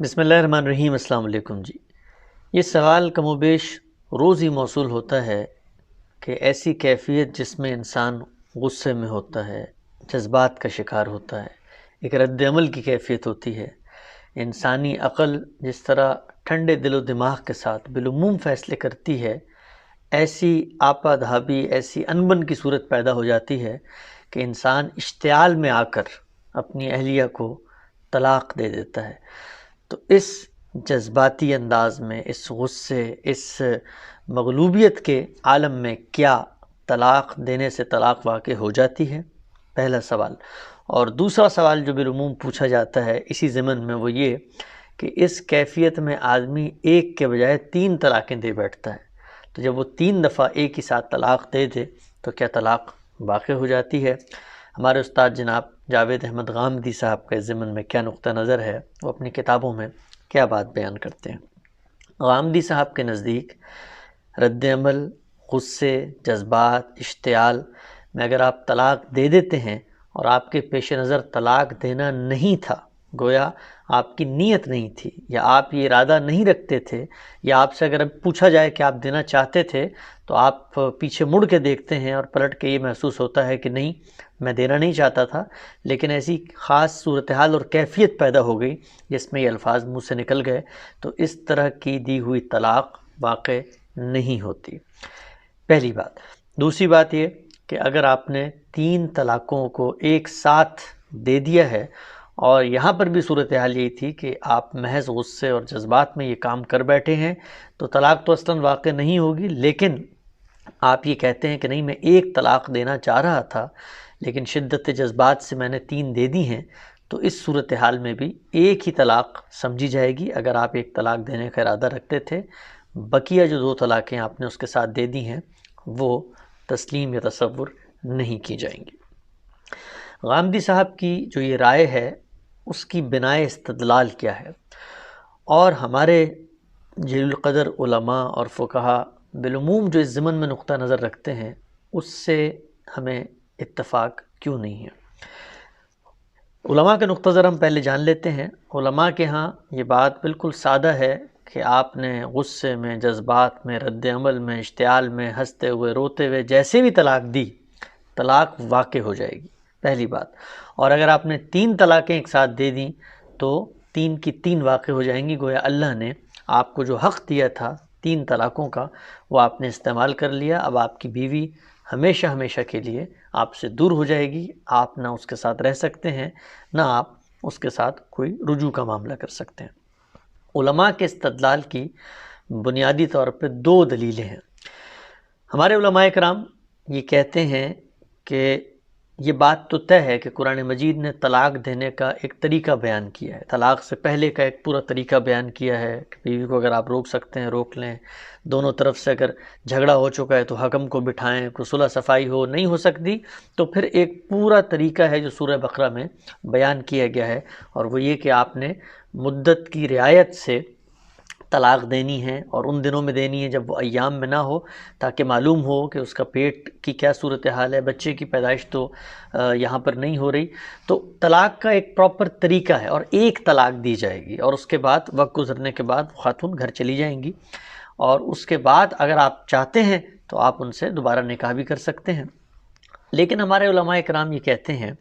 بسم اللہ الرحمن الرحیم۔ السلام علیکم جی۔ یہ سوال کم و بیش روز ہی موصول ہوتا ہے کہ ایسی کیفیت جس میں انسان غصے میں ہوتا ہے، جذبات کا شکار ہوتا ہے، ایک رد عمل کی کیفیت ہوتی ہے، انسانی عقل جس طرح ٹھنڈے دل و دماغ کے ساتھ بالعموم فیصلے کرتی ہے، ایسی آپا دھابی، ایسی انبن کی صورت پیدا ہو جاتی ہے کہ انسان اشتعال میں آ کر اپنی اہلیہ کو طلاق دے دیتا ہے۔ تو اس جذباتی انداز میں، اس غصے، اس مغلوبیت کے عالم میں کیا طلاق دینے سے طلاق واقع ہو جاتی ہے؟ پہلا سوال۔ اور دوسرا سوال جو بالعموم پوچھا جاتا ہے اسی ضمن میں، وہ یہ کہ اس کیفیت میں آدمی ایک کے بجائے 3 طلاقیں دے بیٹھتا ہے، تو جب وہ 3 دفعہ ایک ہی ساتھ طلاق دے دے تو کیا طلاق واقع ہو جاتی ہے؟ ہمارے استاد جناب جاوید احمد غامدی صاحب کے ضمن میں کیا نقطہ نظر ہے، وہ اپنی کتابوں میں کیا بات بیان کرتے ہیں؟ غامدی صاحب کے نزدیک رد عمل، غصے، جذبات، اشتعال میں اگر آپ طلاق دے دیتے ہیں اور آپ کے پیش نظر طلاق دینا نہیں تھا، گویا آپ کی نیت نہیں تھی، یا آپ یہ ارادہ نہیں رکھتے تھے، یا آپ سے اگر پوچھا جائے کہ آپ دینا چاہتے تھے تو آپ پیچھے مڑ کے دیکھتے ہیں اور پلٹ کے یہ محسوس ہوتا ہے کہ نہیں، میں دینا نہیں چاہتا تھا، لیکن ایسی خاص صورتحال اور کیفیت پیدا ہو گئی جس میں یہ الفاظ منہ سے نکل گئے، تو اس طرح کی دی ہوئی طلاق واقع نہیں ہوتی۔ پہلی بات۔ دوسری بات یہ کہ اگر آپ نے 3 طلاقوں کو ایک ساتھ دے دیا ہے اور یہاں پر بھی صورتحال یہی تھی کہ آپ محض غصے اور جذبات میں یہ کام کر بیٹھے ہیں، تو طلاق تو اصلاً واقع نہیں ہوگی، لیکن آپ یہ کہتے ہیں کہ نہیں، میں ایک طلاق دینا چاہ رہا تھا لیکن شدت جذبات سے میں نے 3 دے دی ہیں، تو اس صورتحال میں بھی ایک ہی طلاق سمجھی جائے گی۔ اگر آپ ایک طلاق دینے کا ارادہ رکھتے تھے، بقیہ جو 2 طلاقیں آپ نے اس کے ساتھ دے دی ہیں وہ تسلیم یا تصور نہیں کی جائیں گی۔ غامدی صاحب کی جو یہ رائے ہے اس کی بنائے استدلال کیا ہے؟ اور ہمارے جلیل القدر علماء اور فقہا بالعموم جو اس ضمن میں نقطہ نظر رکھتے ہیں اس سے ہمیں اتفاق کیوں نہیں ہے؟ علماء کا نقطہ نظر ہم پہلے جان لیتے ہیں۔ علماء کے ہاں یہ بات بالکل سادہ ہے کہ آپ نے غصے میں، جذبات میں، رد عمل میں، اشتعال میں، ہنستے ہوئے، روتے ہوئے جیسے بھی طلاق دی، طلاق واقع ہو جائے گی، پہلی بات۔ اور اگر آپ نے 3 طلاقیں ایک ساتھ دے دیں تو 3 کی 3 واقع ہو جائیں گی، گویا اللہ نے آپ کو جو حق دیا تھا 3 طلاقوں کا وہ آپ نے استعمال کر لیا۔ اب آپ کی بیوی ہمیشہ ہمیشہ کے لیے آپ سے دور ہو جائے گی، آپ نہ اس کے ساتھ رہ سکتے ہیں، نہ آپ اس کے ساتھ کوئی رجوع کا معاملہ کر سکتے ہیں۔ علماء کے استدلال کی بنیادی طور پہ 2 دلیلیں ہیں۔ ہمارے علماء کرام یہ کہتے ہیں کہ یہ بات تو طے ہے کہ قرآن مجید نے طلاق دینے کا ایک طریقہ بیان کیا ہے، طلاق سے پہلے کا ایک پورا طریقہ بیان کیا ہے کہ بیوی کو اگر آپ روک سکتے ہیں روک لیں، دونوں طرف سے اگر جھگڑا ہو چکا ہے تو حکم کو بٹھائیں، کوئی صلح صفائی ہو نہیں ہو سکتی تو پھر ایک پورا طریقہ ہے جو سورہ بقرہ میں بیان کیا گیا ہے، اور وہ یہ کہ آپ نے مدت کی رعایت سے طلاق دینی ہے، اور ان دنوں میں دینی ہے جب وہ ایام میں نہ ہو، تاکہ معلوم ہو کہ اس کا پیٹ کی کیا صورتحال ہے، بچے کی پیدائش تو یہاں پر نہیں ہو رہی۔ تو طلاق کا ایک پراپر طریقہ ہے، اور ایک طلاق دی جائے گی، اور اس کے بعد وقت گزرنے کے بعد خاتون گھر چلی جائیں گی، اور اس کے بعد اگر آپ چاہتے ہیں تو آپ ان سے دوبارہ نکاح بھی کر سکتے ہیں۔ لیکن ہمارے علماء کرام یہ کہتے ہیں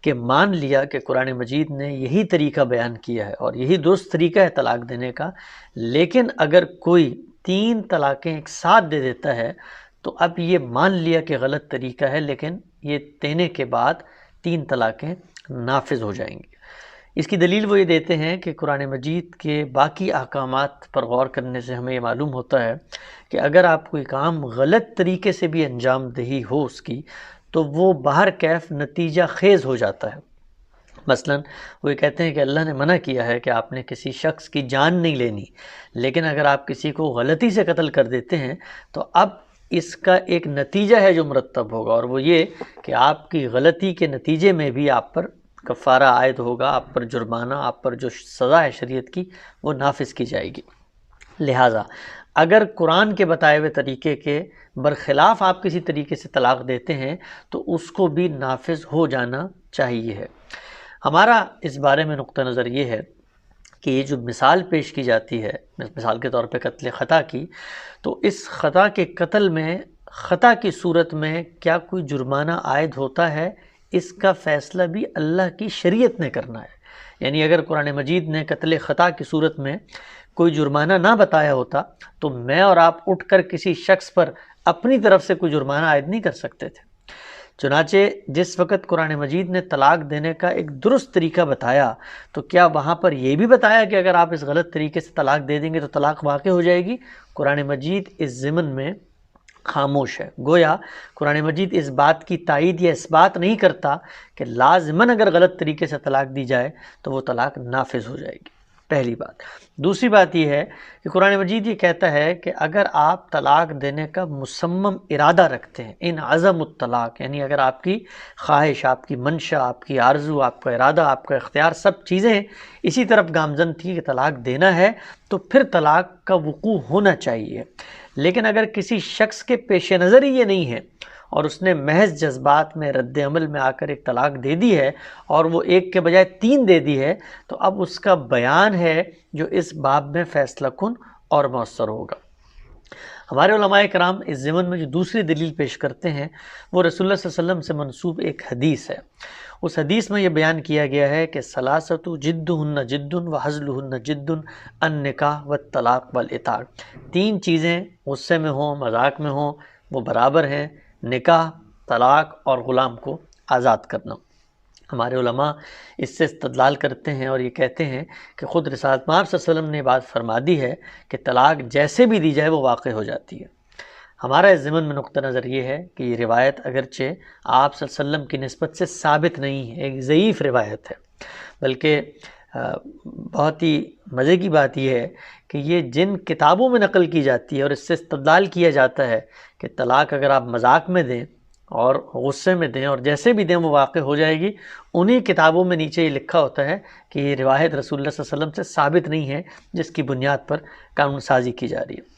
کہ مان لیا کہ قرآن مجید نے یہی طریقہ بیان کیا ہے اور یہی درست طریقہ ہے طلاق دینے کا، لیکن اگر کوئی 3 طلاقیں ایک ساتھ دے دیتا ہے تو اب یہ مان لیا کہ غلط طریقہ ہے، لیکن یہ دینے کے بعد 3 طلاقیں نافذ ہو جائیں گی۔ اس کی دلیل وہ یہ دیتے ہیں کہ قرآن مجید کے باقی احکامات پر غور کرنے سے ہمیں یہ معلوم ہوتا ہے کہ اگر آپ کوئی کام غلط طریقے سے بھی انجام دہی ہو اس کی، تو وہ بہر کیف نتیجہ خیز ہو جاتا ہے۔ مثلاً وہ یہ کہتے ہیں کہ اللہ نے منع کیا ہے کہ آپ نے کسی شخص کی جان نہیں لینی، لیکن اگر آپ کسی کو غلطی سے قتل کر دیتے ہیں تو اب اس کا ایک نتیجہ ہے جو مرتب ہوگا، اور وہ یہ کہ آپ کی غلطی کے نتیجے میں بھی آپ پر کفارہ عائد ہوگا، آپ پر جرمانہ، آپ پر جو سزا ہے شریعت کی وہ نافذ کی جائے گی۔ لہٰذا اگر قرآن کے بتائے ہوئے طریقے کے برخلاف آپ کسی طریقے سے طلاق دیتے ہیں تو اس کو بھی نافذ ہو جانا چاہیے ہے۔ ہمارا اس بارے میں نقطہ نظر یہ ہے کہ یہ جو مثال پیش کی جاتی ہے، مثال کے طور پہ قتل خطا کی، تو اس خطا کے قتل میں خطا کی صورت میں کیا کوئی جرمانہ عائد ہوتا ہے، اس کا فیصلہ بھی اللہ کی شریعت نے کرنا ہے۔ یعنی اگر قرآن مجید نے قتل خطا کی صورت میں کوئی جرمانہ نہ بتایا ہوتا تو میں اور آپ اٹھ کر کسی شخص پر اپنی طرف سے کوئی جرمانہ عائد نہیں کر سکتے تھے۔ چنانچہ جس وقت قرآن مجید نے طلاق دینے کا ایک درست طریقہ بتایا تو کیا وہاں پر یہ بھی بتایا کہ اگر آپ اس غلط طریقے سے طلاق دے دیں گے تو طلاق واقع ہو جائے گی؟ قرآن مجید اس ضمن میں خاموش ہے۔ گویا قرآن مجید اس بات کی تائید یا اس بات نہیں کرتا کہ لازماً اگر غلط طریقے سے طلاق دی جائے تو وہ طلاق نافذ ہو جائے گی، پہلی بات۔ دوسری بات یہ ہے کہ قرآن مجید یہ کہتا ہے کہ اگر آپ طلاق دینے کا مصمم ارادہ رکھتے ہیں، ان عزم الطلاق، یعنی اگر آپ کی خواہش، آپ کی منشا، آپ کی آرزو، آپ کا ارادہ، آپ کا اختیار، سب چیزیں اسی طرف گامزن تھی کہ طلاق دینا ہے، تو پھر طلاق کا وقوع ہونا چاہیے۔ لیکن اگر کسی شخص کے پیش نظر ہی یہ نہیں ہے اور اس نے محض جذبات میں رد عمل میں آ کر ایک طلاق دے دی ہے اور وہ ایک کے بجائے 3 دے دی ہے، تو اب اس کا بیان ہے جو اس باب میں فیصلہ کن اور مؤثر ہوگا۔ ہمارے علماء کرام اس ضمن میں جو دوسری دلیل پیش کرتے ہیں وہ رسول اللہ صلی اللہ علیہ وسلم سے منسوب ایک حدیث ہے۔ اس حدیث میں یہ بیان کیا گیا ہے کہ ثلاثۃ جدہن جد و ہزلہن جد النکاح والطلاق والعتاق، 3 چیزیں غصے میں ہوں، مذاق میں ہوں، وہ برابر ہیں: نکاح، طلاق اور غلام کو آزاد کرنا۔ ہمارے علماء اس سے استدلال کرتے ہیں اور یہ کہتے ہیں کہ خود رسالت مآب صلی اللہ علیہ وسلم نے بات فرما دی ہے کہ طلاق جیسے بھی دی جائے وہ واقع ہو جاتی ہے۔ ہمارا اس ضمن میں نقطہ نظر یہ ہے کہ یہ روایت اگرچہ آپ صلی اللہ علیہ وسلم کی نسبت سے ثابت نہیں ہے، ایک ضعیف روایت ہے، بلکہ بہت ہی مزے کی بات یہ ہے کہ یہ جن کتابوں میں نقل کی جاتی ہے اور اس سے استدلال کیا جاتا ہے کہ طلاق اگر آپ مذاق میں دیں اور غصے میں دیں اور جیسے بھی دیں وہ واقع ہو جائے گی، انہی کتابوں میں نیچے یہ لکھا ہوتا ہے کہ یہ روایت رسول اللہ صلی اللہ علیہ وسلم سے ثابت نہیں ہے، جس کی بنیاد پر قانون سازی کی جا رہی ہے۔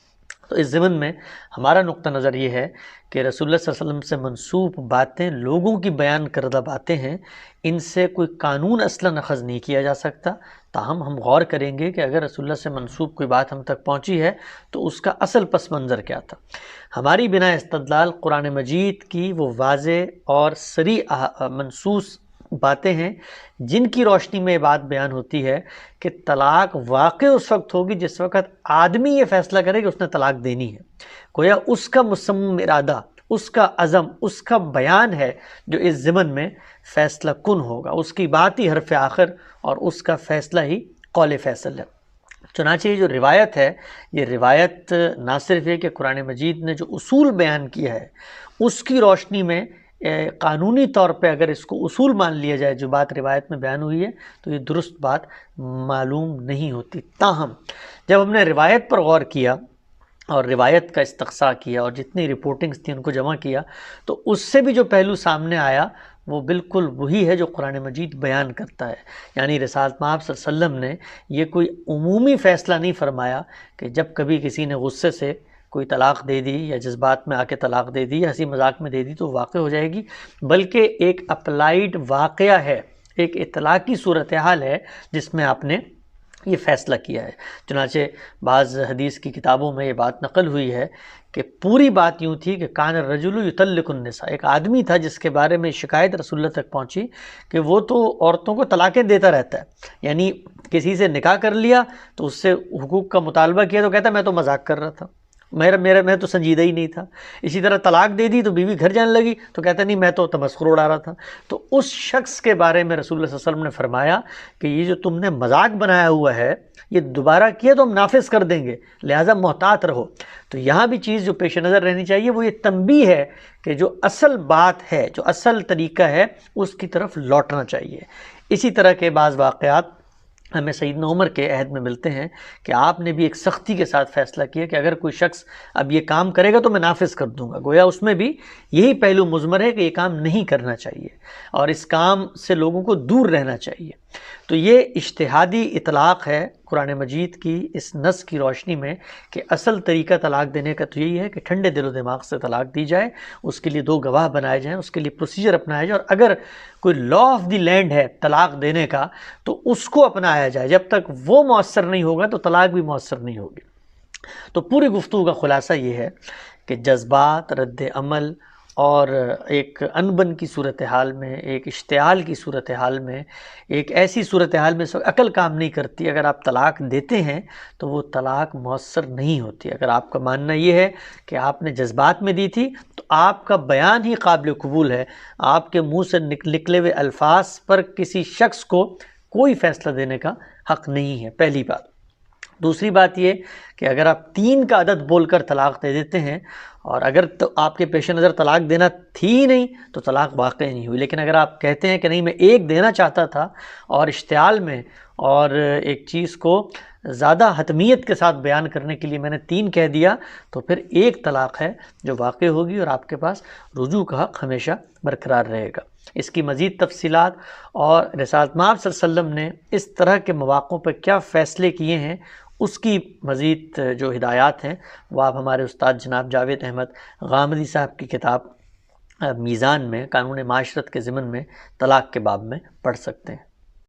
تو اس ضمن میں ہمارا نقطہ نظر یہ ہے کہ رسول اللہ صلی اللہ علیہ وسلم سے منسوب باتیں لوگوں کی بیان کردہ باتیں ہیں، ان سے کوئی قانون اصلاً اخذ نہیں کیا جا سکتا۔ تاہم ہم غور کریں گے کہ اگر رسول اللہ سے منسوب کوئی بات ہم تک پہنچی ہے تو اس کا اصل پس منظر کیا تھا۔ ہماری بنا استدلال قرآن مجید کی وہ واضح اور صریح منصوص باتیں ہیں جن کی روشنی میں یہ بات بیان ہوتی ہے کہ طلاق واقع اس وقت ہوگی جس وقت آدمی یہ فیصلہ کرے کہ اس نے طلاق دینی ہے۔ گویا اس کا مصمم ارادہ، اس کا عزم، اس کا بیان ہے جو اس ضمن میں فیصلہ کن ہوگا، اس کی بات ہی حرف آخر اور اس کا فیصلہ ہی قول فیصل ہے۔ چنانچہ یہ جو روایت ہے، یہ روایت نہ صرف یہ کہ قرآن مجید نے جو اصول بیان کیا ہے اس کی روشنی میں قانونی طور پہ اگر اس کو اصول مان لیا جائے جو بات روایت میں بیان ہوئی ہے تو یہ درست بات معلوم نہیں ہوتی۔ تاہم جب ہم نے روایت پر غور کیا اور روایت کا استقصاء کیا اور جتنی رپورٹنگز تھیں ان کو جمع کیا تو اس سے بھی جو پہلو سامنے آیا وہ بالکل وہی ہے جو قرآن مجید بیان کرتا ہے۔ یعنی رسالت مآب صلی اللہ علیہ وسلم نے یہ کوئی عمومی فیصلہ نہیں فرمایا کہ جب کبھی کسی نے غصے سے کوئی طلاق دے دی یا جذبات میں آ کے طلاق دے دی یا ہنسی مذاق میں دے دی تو واقع ہو جائے گی، بلکہ ایک اپلائیڈ واقعہ ہے، ایک اطلاقی صورتحال ہے جس میں آپ نے یہ فیصلہ کیا ہے۔ چنانچہ بعض حدیث کی کتابوں میں یہ بات نقل ہوئی ہے کہ پوری بات یوں تھی کہ کان الرجل یطلق النساء، ایک آدمی تھا جس کے بارے میں شکایت رسول اللہ تک پہنچی کہ وہ تو عورتوں کو طلاقیں دیتا رہتا ہے، یعنی کسی سے نکاح کر لیا تو اس سے حقوق کا مطالبہ کیا تو کہتا میں تو مذاق کر رہا تھا، میں تو سنجیدہ ہی نہیں تھا۔ اسی طرح طلاق دے دی تو بیوی گھر جانے لگی تو کہتا نہیں میں تو تمسخر اڑا رہا تھا۔ تو اس شخص کے بارے میں رسول اللہ صلی اللہ علیہ وسلم نے فرمایا کہ یہ جو تم نے مذاق بنایا ہوا ہے یہ دوبارہ کیا تو ہم نافذ کر دیں گے، لہٰذا محتاط رہو۔ تو یہاں بھی چیز جو پیش نظر رہنی چاہیے وہ یہ تنبیہ ہے کہ جو اصل بات ہے، جو اصل طریقہ ہے اس کی طرف لوٹنا چاہیے۔ اسی طرح کے بعض واقعات ہمیں سیدنا عمر کے عہد میں ملتے ہیں کہ آپ نے بھی ایک سختی کے ساتھ فیصلہ کیا کہ اگر کوئی شخص اب یہ کام کرے گا تو میں نافذ کر دوں گا۔ گویا اس میں بھی یہی پہلو مضمر ہے کہ یہ کام نہیں کرنا چاہیے اور اس کام سے لوگوں کو دور رہنا چاہیے۔ تو یہ اجتہادی اطلاق ہے قرآن مجید کی اس نص کی روشنی میں کہ اصل طریقہ طلاق دینے کا تو یہی ہے کہ ٹھنڈے دل و دماغ سے طلاق دی جائے، اس کے لیے 2 گواہ بنائے جائیں، اس کے لیے پروسیجر اپنایا جائے، اور اگر کوئی لا آف دی لینڈ ہے طلاق دینے کا تو اس کو اپنایا جائے۔ جب تک وہ مؤثر نہیں ہوگا تو طلاق بھی مؤثر نہیں ہوگی۔ تو پوری گفتگو کا خلاصہ یہ ہے کہ جذبات، رد عمل اور ایک انبن کی صورتحال میں، ایک اشتعال کی صورتحال میں، ایک ایسی صورتحال میں عقل کام نہیں کرتی، اگر آپ طلاق دیتے ہیں تو وہ طلاق مؤثر نہیں ہوتی۔ اگر آپ کا ماننا یہ ہے کہ آپ نے جذبات میں دی تھی تو آپ کا بیان ہی قابل قبول ہے، آپ کے منہ سے نکلے ہوئے الفاظ پر کسی شخص کو کوئی فیصلہ دینے کا حق نہیں ہے، پہلی بات۔ دوسری بات یہ کہ اگر آپ 3 کا عدد بول کر طلاق دے دیتے ہیں، اور اگر تو آپ کے پیش نظر طلاق دینا تھی ہی نہیں تو طلاق واقع نہیں ہوئی، لیکن اگر آپ کہتے ہیں کہ نہیں میں 1 دینا چاہتا تھا اور اشتعال میں اور ایک چیز کو زیادہ حتمیت کے ساتھ بیان کرنے کے لیے میں نے 3 کہہ دیا، تو پھر 1 طلاق ہے جو واقع ہوگی اور آپ کے پاس رجوع کا حق ہمیشہ برقرار رہے گا۔ اس کی مزید تفصیلات اور رسالت مآب صلی اللہ علیہ وسلم نے اس طرح کے مواقعوں پر کیا فیصلے کیے ہیں، اس کی مزید جو ہدایات ہیں وہ آپ ہمارے استاد جناب جاوید احمد غامدی صاحب کی کتاب میزان میں قانون معاشرت کے ضمن میں طلاق کے باب میں پڑھ سکتے ہیں۔